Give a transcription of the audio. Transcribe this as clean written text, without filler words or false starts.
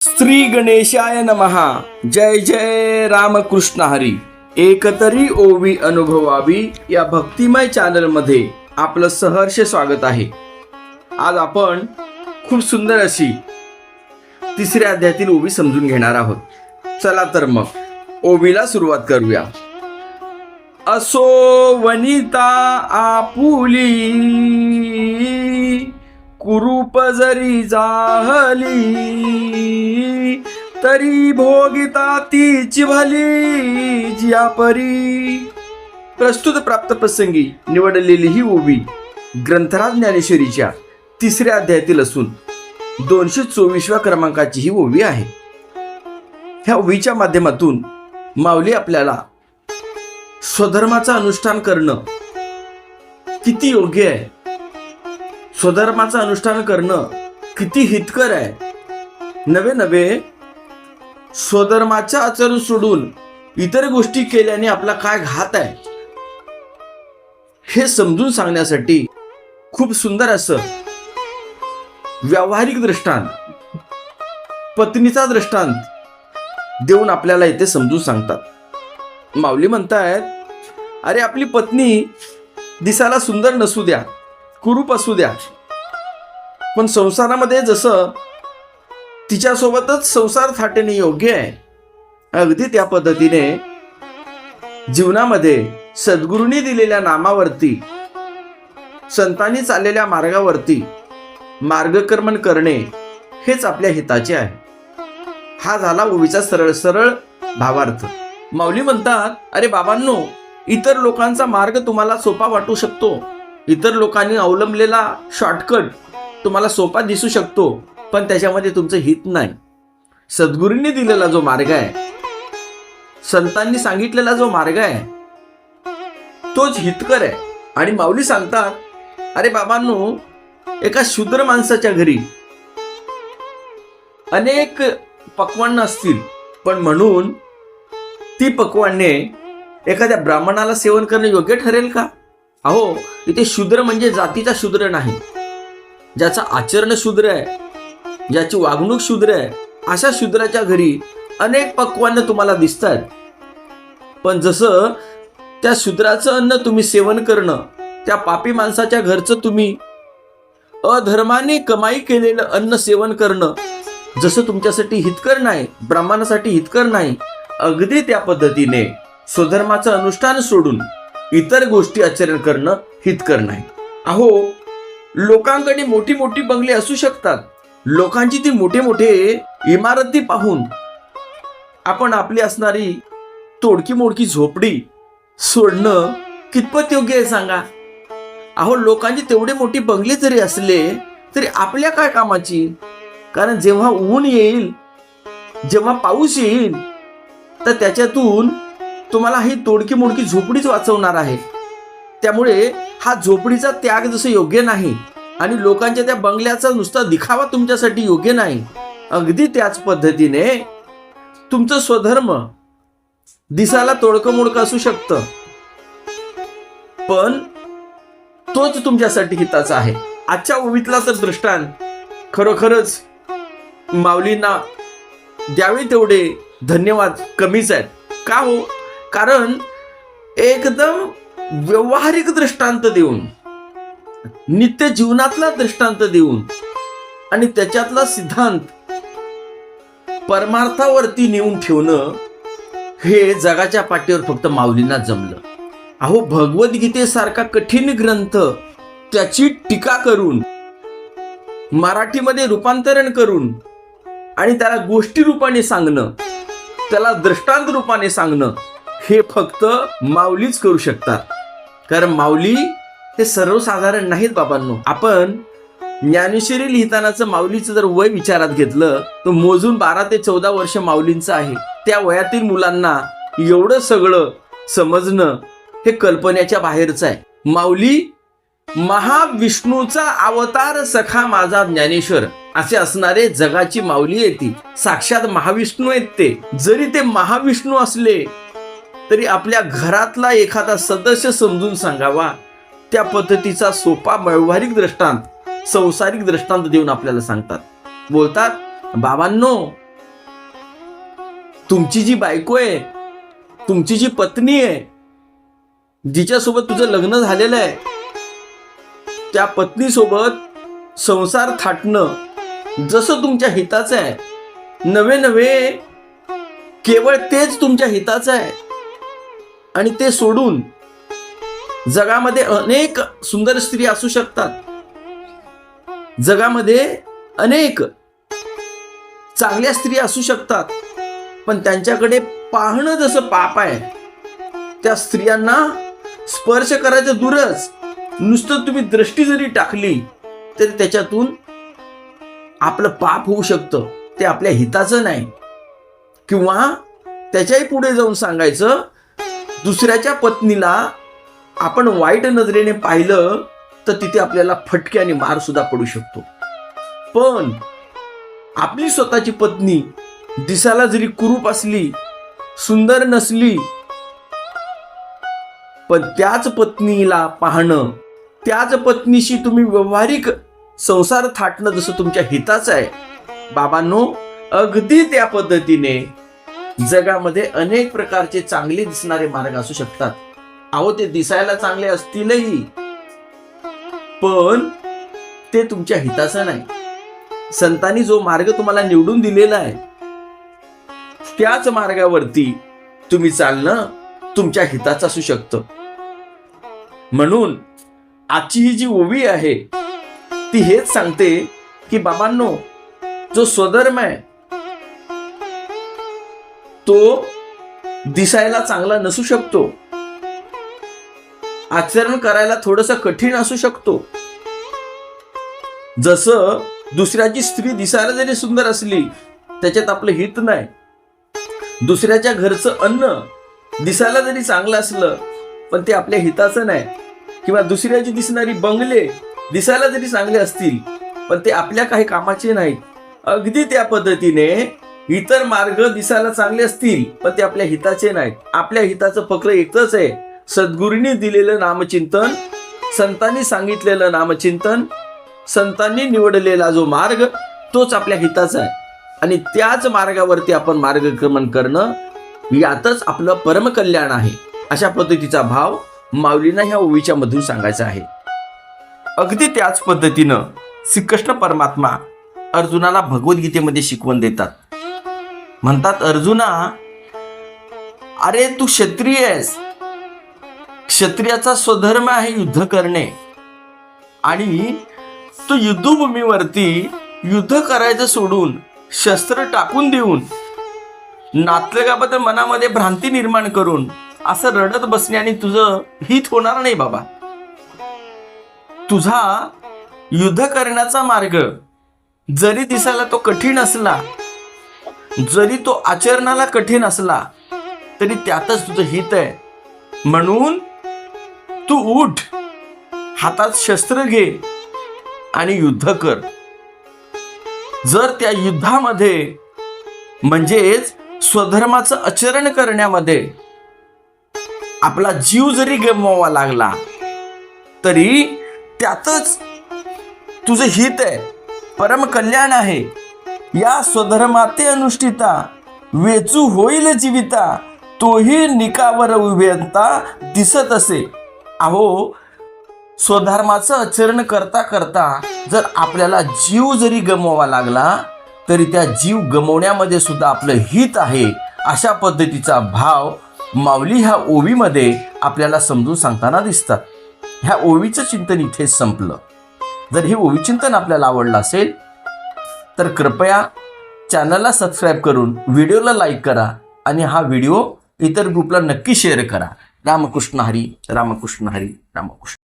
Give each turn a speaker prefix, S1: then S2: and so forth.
S1: श्री गणेशाय नमः. जय जय रामकृष्ण हरी. एकतरी ओवी अनुभवावी या भक्तिमय चॅनल मध्ये आपलं सहर्ष स्वागत आहे. आज आपण खूप सुंदर अशी तिसऱ्या अध्यायातील ओवी समजून घेणार आहोत. चला तर मग ओवीला सुरुवात करूया. असो वनिता आपुली कुरूप जरी जाहली तरी भोगिता तीच भली जिया परी. प्रस्तुत प्राप्त प्रसंगी निवडलेली ही ओवी ग्रंथराज ज्ञानेश्वरीच्या तिसऱ्या अध्यायातील असून 224व्या क्रमांकाची ही ओवी आहे. ह्या ओवीच्या माध्यमातून माऊली आपल्याला स्वधर्माचं अनुष्ठान करणं किती योग्य आहे, स्वधर्माचं अनुष्ठान करणं किती हितकर आहे, नवे नवे स्वधर्माचं आचरण सोडून इतर गोष्टी केल्याने आपला काय घात आहे हे समजून सांगण्यासाठी खूप सुंदर असं व्यावहारिक दृष्टांत, पत्नीचा दृष्टांत देऊन आपल्याला इथे समजून सांगतात. माऊली म्हणतायत, अरे आपली पत्नी दिसायला सुंदर नसू द्या, कुरूप असू द्या, पण संसारामध्ये जसं तिच्यासोबतच संसार थाटणे योग्य आहे, अगदी त्या पद्धतीने जीवनामध्ये सद्गुरूंनी दिलेल्या नामावरती, संतांनी चाललेल्या मार्गावरती मार्गक्रमण करणे हेच आपल्या हिताचे आहे. हा झाला ओवीचा सरळ सरळ भावार्थ. माऊली म्हणतात, अरे बाबांनो, इतर लोकांचा मार्ग तुम्हाला सोपा वाटू शकतो, इतर लोकांनी अवलंबलेला शॉर्टकट तुम्हाला सोपा दिसू शकतो, पण त्याच्यामध्ये तुमचं हित नाही. सद्गुरूंनी दिलेला जो मार्ग आहे, संतांनी सांगितलेला जो मार्ग आहे, तोच हितकर आहे. आणि माऊली सांगतात, अरे बाबांनो, एका शूद्र माणसाच्या घरी अनेक पक्वान्न असतील, पण म्हणून ती पक्वान्ने एखाद्या ब्राह्मणाला सेवन करणे योग्य ठरेल का? अहो, इथे शूद्र म्हणजे जातीचा शूद्र नाही, ज्याचं आचरण शूद्र आहे, ज्याची वागणूक शूद्र आहे, अशा शूद्राच्या घरी अनेक पक्वान्न तुम्हाला दिसतात. पण जसं त्या शूद्राचं अन्न तुम्ही सेवन करणं, त्या पापी माणसाच्या घरचं तुम्ही अधर्माने कमाई केलेलं अन्न सेवन करणं जसं तुमच्यासाठी हितकर नाही, ब्राह्मणासाठी हितकर नाही, अगदी त्या पद्धतीने स्वधर्माचं अनुष्ठान सोडून इतर गोष्टी आचरण करणं हितकर नाही. अहो, लोकांकडे मोठी मोठी बंगले असू शकतात, लोकांची ती मोठे मोठे इमारती पाहून आपण आपली असणारी तोडकी मोडकी झोपडी सोडणं कितपत योग्य आहे सांगा? अहो, लोकांची तेवढे मोठी बंगले जरी असले तरी आपल्या काय कामाची? कारण जेव्हा ऊन येईल, जेव्हा पाऊस येईल, तर त्याच्यातून तुम्हाला ही तोडकी मोडकी झोपडीच वाचवणार आहे. त्यामुळे हा झोपडीचा त्याग जसं योग्य नाही आणि लोकांच्या त्या बंगल्याचा नुसता दिखावा तुमच्यासाठी योग्य नाही, अगदी त्याच पद्धतीने तुमचं स्वधर्म दिसायला तोडकं मोडकं असू शकतं, पण तोच तुमच्यासाठी हिताचा आहे. आजच्या ओवीतला तर दृष्टांत खरोखरच माऊलींना द्यावे तेवढे धन्यवाद कमीच आहेत. का हो? कारण एकदम व्यावहारिक दृष्टांत देऊन, नित्य जीवनातला दृष्टांत देऊन आणि त्याच्यातला सिद्धांत परमार्थावरती नेऊन ठेवणं हे जगाच्या पाठीवर फक्त माऊलींना जमलं. अहो, भगवद्गीतेसारखा कठीण ग्रंथ त्याची टीका करून, मराठीमध्ये रूपांतरण करून आणि त्याला गोष्टी रूपाने सांगणं, त्याला दृष्टांत रूपाने सांगणं हे फक्त माऊलीच करू शकतात. कारण माऊली हे सर्वसाधारण नाहीत बाबांनो. आपण ज्ञानेश्वरी लिहितानाचं माऊलीचं जर वय विचारात घेतलं तर मोजून 12 ते 14 वर्ष माऊलींचं आहे. त्या वयातील मुलांना एवढं सगळं समजणं हे कल्पनेच्या बाहेरचं आहे. माऊली महाविष्णूचा अवतार सखा माझा ज्ञानेश्वर असे असणारे जगाची माऊली येते. साक्षात महाविष्णू आहेत ते. जरी ते महाविष्णू असले तरी आपल्या घरातला एखादा सदस्य समजून सांगावा, त्या पद्धतीचा सोपा व्यावहारिक दृष्टांत, संसारिक दृष्टांत देऊन आपल्याला सांगतात. बोलतात, बाबांनो, तुमची जी बायको आहे, तुमची जी पत्नी आहे, जिच्यासोबत तुझं लग्न झालेलं आहे, त्या पत्नीसोबत संसार थाटणं जसं तुमच्या हिताचं आहे, नवे केवळ तेच तुमच्या हिताचं आहे. आणि ते सोडून जगामध्ये अनेक सुंदर स्त्री असू शकतात, जगामध्ये अनेक चांगल्या स्त्री असू शकतात, पण त्यांच्याकडे पाहणं जसं पाप आहे. त्या स्त्रियांना स्पर्श करायचं दूरच, नुसतं तुम्ही दृष्टी जरी टाकली तरी त्याच्यातून आपलं पाप होऊ शकतं. ते आपल्या हिताचं नाही. किंवा त्याच्याही पुढे जाऊन सांगायचं, दुसऱ्याच्या पत्नीला आपण वाईट नजरेने पाहिलं तर तिथे आपल्याला फटके आणि मार सुद्धा पडू शकतो. पण आपली स्वतःची पत्नी दिसायला जरी कुरूप असली, सुंदर नसली, पण त्याच पत्नीला पाहणं, त्याच पत्नीशी तुम्ही व्यावहारिक संसार थाटणं जसं तुमच्या हिताचं आहे. बाबांनो, अगदी त्या पद्धतीने जगामध्ये अनेक प्रकारचे चांगले दिसणारे मार्ग असू शकतात. अहो, ते दिसायला चांगले असतीलही, पण ते तुमच्या हिताचं नाही. संतांनी जो मार्ग तुम्हाला निवडून दिलेला आहे, त्याच मार्गावरती तुम्ही चालणं तुमच्या हिताचं असू शकतं. म्हणून आजची ही जी ओवी आहे ती हेच सांगते की बाबांनो, जो स्वधर्म आहे तो दिसायला चांगला नसू शकतो, आचरण करायला थोडंसं कठीण असू शकतो. जसं दुसऱ्याची स्त्री दिसायला जरी सुंदर असली त्याच्यात आपलं हित नाही. दुसऱ्याच्या घरचं अन्न दिसायला जरी चांगलं असलं पण ते आपल्या हिताचं नाही. किंवा दुसऱ्याची दिसणारी बंगले दिसायला जरी चांगले असतील पण ते आपल्या काही कामाचे नाहीत. अगदी त्या पद्धतीने इतर मार्ग दिसायला चांगले असतील पण ते आपल्या हिताचे नाहीत. आपल्या हिताचं फक्त एकच आहे, सद्गुरूंनी दिलेलं नामचिंतन, संतांनी सांगितलेलं नामचिंतन, संतांनी निवडलेला जो मार्ग तोच आपल्या हिताचा आहे. आणि त्याच मार्गावरती आपण मार्गक्रमण करणं यातच आपलं परमकल्याण आहे. अशा पद्धतीचा भाव माऊलींना ह्या ओवीच्या मधून सांगायचा आहे. अगदी त्याच पद्धतीनं श्रीकृष्ण परमात्मा अर्जुनाला भगवद्गीतेमध्ये शिकवण देतात. म्हणतात, अर्जुना, अरे तू क्षत्रिय आहेस, क्षत्रियाचा स्वधर्म आहे युद्ध करणे, आणि तू युद्धभूमीवरती युद्ध करायचं सोडून शस्त्र टाकून देऊन नातलगाबद्दल मनामध्ये भ्रांती निर्माण करून असं रडत बसण्याने तुझं हित होणार नाही बाबा. तुझा युद्ध करण्याचा मार्ग जरी दिसायला तो कठीण असला, जरी तो आचरणाला कठीण असला, तरी त्यातच तुझं हित आहे. म्हणून तू उठ, हातात शस्त्र घे आणि युद्ध कर. जर त्या युद्धामध्ये म्हणजेच स्वधर्माचं आचरण करण्यामध्ये आपला जीव जरी गमवावा लागला तरी त्यातच तुझं हित आहे, परम कल्याण आहे. या स्वधर्माते अनुष्ठिता वेचू होईल जीविता, तोही निकावर उभ्यंता दिसत असे. अहो, स्वधर्माचं आचरण करता करता जर आपल्याला जीव जरी गमवावा लागला तरी त्या जीव गमवण्यामध्ये सुद्धा आपलं हित आहे. अशा पद्धतीचा भाव माऊली ह्या ओवीमध्ये आपल्याला समजून सांगताना दिसतात. ह्या ओवीचं चिंतन इथेच संपलं. जर हे ओवी चिंतन आपल्याला आवडलं असेल तर कृपया चॅनलला सबस्क्राईब करून व्हिडिओला लाईक करा आणि हा व्हिडिओ इतर ग्रुपला नक्की शेअर करा. रामकृष्ण हरी, रामकृष्ण हरी, रामकृष्ण.